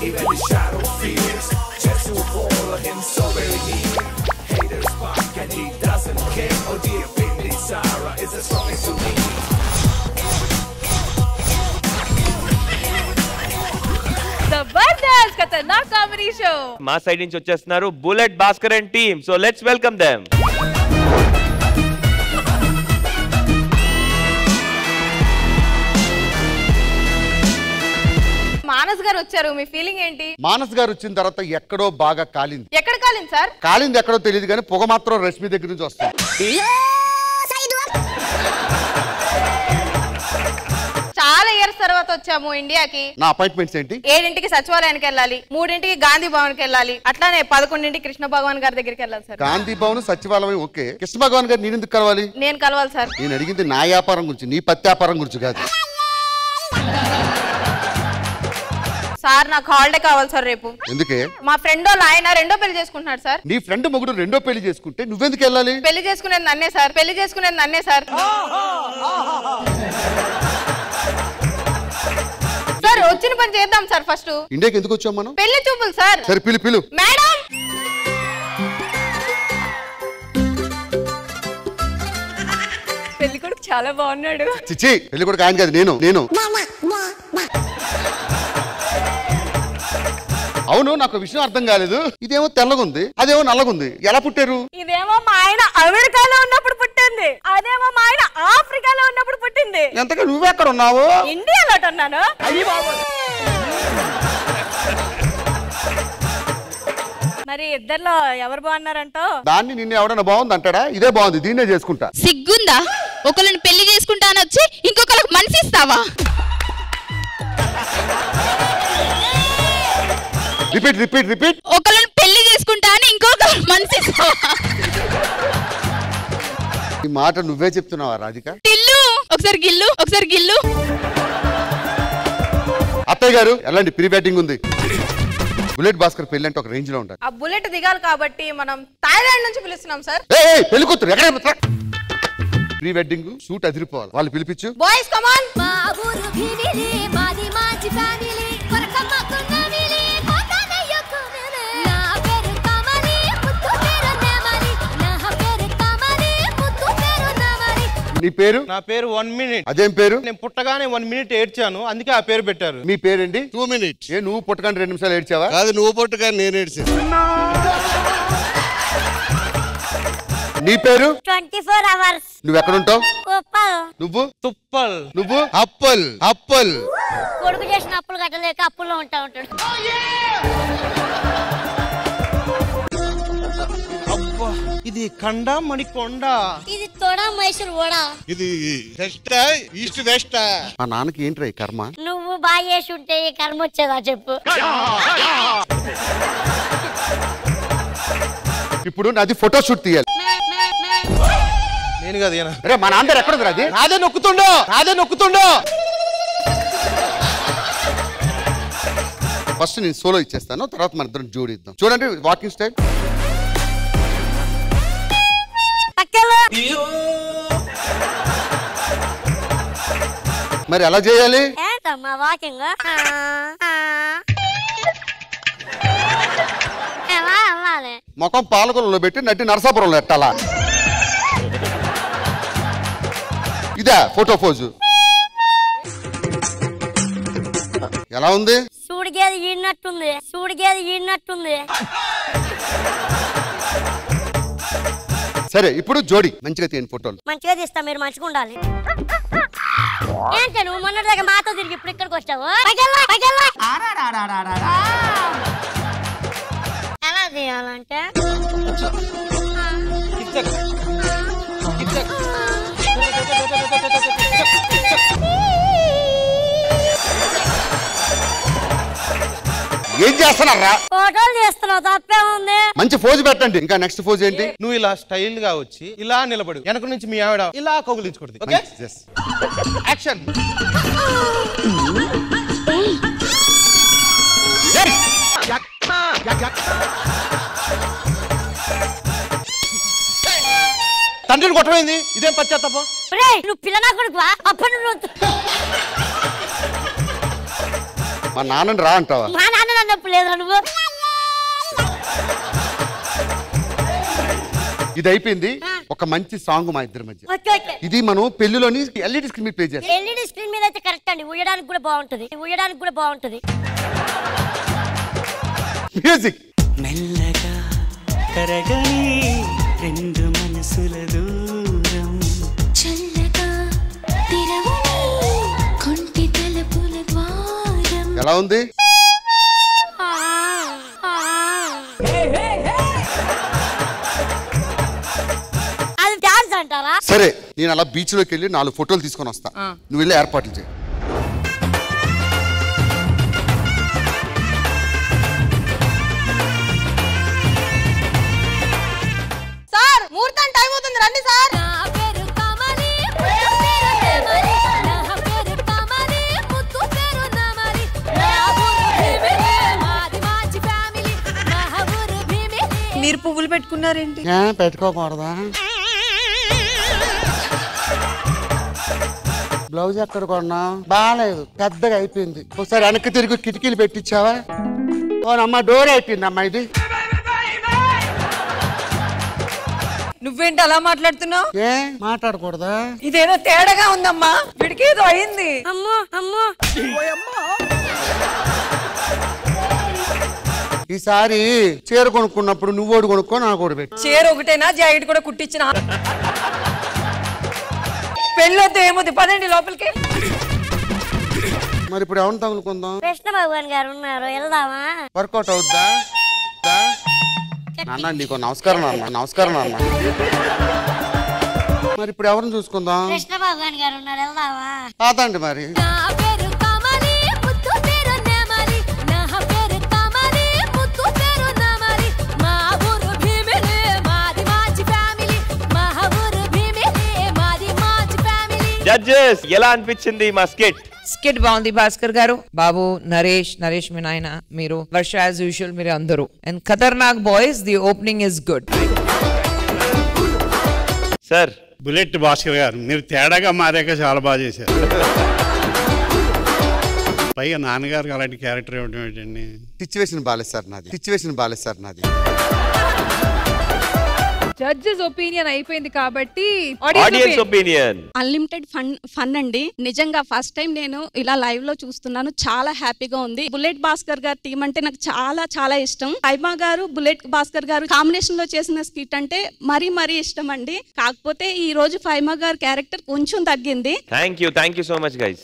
even the shadow fears just to follow him so very near. Haters spark and he doesn't care. Oh dear, Vinny Sarah is the strongest to me. Jabardasth Khatarnak comedy show మా side నుంచి వచ్చేస్తున్నారు bullet Bhaskar and team. So let's welcome them. Manas గారు వచ్చారు, మీ feeling ఏంటి? మానస్ గారు వచ్చిన తర్వాత ఎక్కడో బాగా కాలింది. ఎక్కడ కాలింది సార్? కాలింది ఎక్కడో తెలియదు కానీ పొగ మాత్రం రష్మి దగ్గర నుంచి వస్తుంది. చాలా ఇయర్స్ తర్వాత వచ్చాము ఇండియాకి. నా అపాయింట్మెంట్స్ ఏంటి? 7ంటికి సచివాలయానికి వెళ్ళాలి, 3ంటికి గాంధీ భవన్ కి వెళ్ళాలి, అట్లానే 11ంటికి కృష్ణ భగవాన్ గారి దగ్గరికి వెళ్ళాలి సార్. గాంధీ భవన్ సచివాలయం ఓకే, కృష్ణ భగవాన్ గారు నేను ఎందుకు కలవాలి? నేను కలవాలి సార్. నేను అడిగింది నా వ్యాపారం గురించి, నీ పత్తి వ్యాపారం గురించి కాదు. సార్ నాకు హాలిడే కావాలి సార్ రేపు. ఎందుకే? మా ఫ్రెండ్ వాళ్ళు ఆయన రెండో పెళ్లి చేసుకుంటున్నాడు సార్. నీ ఫ్రెండ్ మొగుడు రెండో పెళ్లి చేసుకుంటే నువ్వెందుకు వెళ్ళాలి? పెళ్లి చేసుకునేది నన్నే సార్, పెళ్లి చేసుకునేది నన్నే సార్. సార్ వచ్చిన పని చేద్దాం సార్. ఫస్ట్ ఇండియాకి ఎందుకు వచ్చాం మనం? పెళ్లి చూపులు సార్. సరే పిలు పిలు. మేడం పెళ్లి కొడుకు చాలా బాగున్నాడు. చిచ్చి పెళ్లి కొడుకు ఆయన కాదు, నేను. అవును, నాకు విషయం అర్థం కాలేదు. ఇదేమో తెల్లగుంది, అదేమో నల్లగుంది. ఎలా పుట్టారు? ఇదేమో మా ఆయన అమెరికాలో ఉన్నప్పుడు పుట్టింది, అదేమో మా ఆయన ఆఫ్రికాలో ఉన్నప్పుడు పుట్టింది. ఎంతగా నువ్వెక్కడ ఉన్నావు? ఇండియాలో ఉన్నాను. మరి ఇద్దర్లో ఎవరు బాగున్నారంటో? దాన్ని నిన్ను ఎవడన్నా బాగుంది అంటాడా? ఇదే బాగుంది, దీన్నే చేసుకుంటా. సిగ్గుందా? ఒకళ్ళని పెళ్లి చేసుకుంటానొచ్చి ఇంకొకరికి మనసు ఇస్తావా? రిపీట్. ఒకళ్ళని పెళ్లి చేసుకుంటా అని ఇంకొకరికి మనసు ఇస్తావా? ఈ మాట నువ్వే చెప్తున్నావా రాధిక? గిల్లు ఒకసారి గిల్లు. అత్తయ్య గారు ఎలాంటి ప్రీ వెడ్డింగ్ ఉంది? బుల్లెట్ భాస్కర్ పెళ్లి అంటే ఒక రేంజ్ లో ఉంటారు. ఆ బుల్లెట్ దిగాలి కాబట్టి మనం థాయిలాండ్ నుంచి పిలుస్తున్నాం సార్. పెళ్లి కూతురు ఎక్కడ? ప్రీ వెడ్డింగ్ షూట్ అదిరిపోవాలి. వాళ్ళు పిలిపించు. Boys come on. నీ పేరు? నా పేరు 1 minute. అదేం పేరు? నేను పుట్టగానే 1 minute ఏడ్చాను, అందుకే ఆ పేరు పెట్టారు. మీ పేరేంటి? 2 minutes. ఏ నువ్వు పుట్టగానే 2 నిమిషాలు ఏడ్చావా? కాదు, నువ్వు పుట్టగానే నేను ఏడ్చాను. నీ పేరు? 24 hours. నువ్వు ఎక్కడుంటావు? నువ్వు? తుప్పల్. నువ్వు? అప్పల్. కొడుకు చేసిన అప్పులు కట్టలేక అప్పుల్లో ఉంటాడు. ఇది కండ మణికొండ. ఇది తోడా మైసూర్ ఓడా. ఇది వెస్టా ఈస్ట్ వెస్టా? మా నాన్నకి ఏంట్రా ఈ కర్మ? నువ్వు బాగా చేసి ఉంటే ఈ కర్మ వచ్చేదా చెప్పు. ఇప్పుడు నాది ఫోటో షూట్ తీయాలి. నేను కాదు ఈయన. అరే మా నాన్న ఎక్కడ ఉంది? అది నాదే నొక్కుతుండో. ఫస్ట్ నేను సోలో ఇచ్చేస్తాను, తర్వాత మన ఇద్దరం జోడిద్దాం. చూడండి వాకింగ్ స్టైల్. మరి ఎలా చేయాలి? ఏంటమ్మా వాకింగ్? ఎలా అవ్వాలి? ముఖం పాలకొల్లో పెట్టి నటి నరసాపురంలో ఎట్టాలా? ఇదా ఫోటో పోజు? ఎలా ఉంది? సూడిగేది ఈడినట్టుంది. సరే ఇప్పుడు జోడి మంచిగా తీయండి ఫోటోలు. మంచిగా తీస్తా, మీరు మంచిగా ఉండాలి. ఏంటి నువ్వు మొన్నటి దగ్గర మాతో తిరిగి ఇప్పుడు ఇక్కడికి వచ్చావు? ఎలా తీయాలంటే ఏం చేస్తున్నారా? ఫోటోలు చేస్తున్నావు, తప్పే ఉంది. మంచి ఫోజు పెట్టండి. ఇంకా నెక్స్ట్ ఫోజ్ ఏంటి? నువ్వు ఇలా స్టైల్ గా వచ్చి ఇలా నిలబడు, వెనక నుంచి మీ ఆవిడ ఇలా కౌగిలించకూడదు. Okay, action. తండ్రిని కొట్టమైంది, ఇదేం పశ్చాత్తాపం? నువ్వు పిల్లనా కొడుకువా? అప్పటి మా నాన్నని రా అంటావా? మా నాన్న అన్నప్పుడు లేదా నువ్వు ఇది అయిపోయింది. ఒక మంచి సాంగ్ మా ఇద్దరి మధ్య. ఓకే ఓకే ఇది మనం పెళ్లిలోని ఎల్ఈడి స్క్రీన్ మీద ప్లే చేస్తాం. ఎల్ఈడి స్క్రీన్ మీద అయితే కరెక్ట్ అండి. ఉయ్యడానికి కూడా బాగుంటది. మ్యూజిక్. మెల్లగా కరగని రెండు మనసుల దూరం చల్లగా తెరవని కొంటి తలుపుల ద్వారం. ఎలా ఉంది? అది డాన్స్ అంటారా? సరే, నేను అలా బీచ్ లోకి వెళ్ళి 4 ఫోటోలు తీసుకొని వస్తా. నువ్వు వెళ్ళి ఏర్పాట్లు చేయి. సార్ ముహూర్తం టైం అవుతుంది, రండి సార్. మీరు పువ్వులు పెట్టుకున్నారేంటి? పెట్టుకోకూడదా? బ్లౌజ్ ఎక్కడ కొన్నా బాగాలేదు, పెద్దగా అయిపోయింది. ఒకసారి వెనక్కి తిరిగి కిటికీలు పెట్టించావా? ఓనమ్మ డోర్ అయిపోయింది అమ్మా. ఇది నువ్వేంటి అలా మాట్లాడుతున్నావు? ఏ మాట్లాడకూడదా? ఇదేదో తేడాగా ఉందమ్మా, వీడికి ఏదో అయింది. అమ్మో ఈసారి చీర కొనుక్కున్నప్పుడు నువ్వు ఓడి కొనుక్కో, నాకు ఓడి పెట్టు. చీర ఒకటేనా, జాకెట్ కూడా కుట్టించిన. పెళ్ళొద్దు ఏమొద్దు, పదండి లోపలికి. మరి ఇప్పుడు ఎవరిని తగులుకుందాం? కృష్ణ భగవాన్ గారు ఉన్నారు, వెళ్దామా? వర్కౌట్ అవుద్దా? నాన్న నీకు నమస్కారం నాన్న. మరి ఇప్పుడు ఎవరిని చూసుకుందాం? కృష్ణ భగవాన్ గారు ఉన్నారు, వెళ్దామా? కాదండి మరి. జడ్జెస్ ఎలా అనిపించింది మా స్కిట్? స్కిట్ బాగుంది భాస్కర్ గారు. బాబు నరేష్ మీ నాయన, మీరు వర్ష యాజ్ యూజువల్, మీరు అందరూ. అండ్ ఖతర్నాక్ boys, the opening is good. Sir bullet Bhaskar గారు, మీరు తేడాగా మారాక చాలా బాగా చేశారు. పైగా నాన్నగారికి అలాంటి క్యారెక్టర్ ఇవ్వడం ఏంటండి? సిచ్యువేషన్ బాలేదు సార్ నాది. జడ్జెస్ ఒపీనియన్ అయిపోయింది కాబట్టి ఆడియన్స్ ఒపీనియన్. అన్లిమిటెడ్ ఫన్ అండి. నిజంగా ఫస్ట్ టైం నేను ఇలా లైవ్ లో చూస్తున్నాను, చాలా హ్యాపీగా ఉంది. బుల్లెట్ భాస్కర్ గారి టీం అంటే నాకు చాలా ఇష్టం. హైమా గారు, బుల్లెట్ భాస్కర్ గారు కాంబినేషన్ లో చేసిన స్కిట్ అంటే మరీ ఇష్టం అండి. కాకపోతే ఈ రోజు హైమా గారి క్యారెక్టర్ కొంచెం తగ్గింది. Thank you so much guys.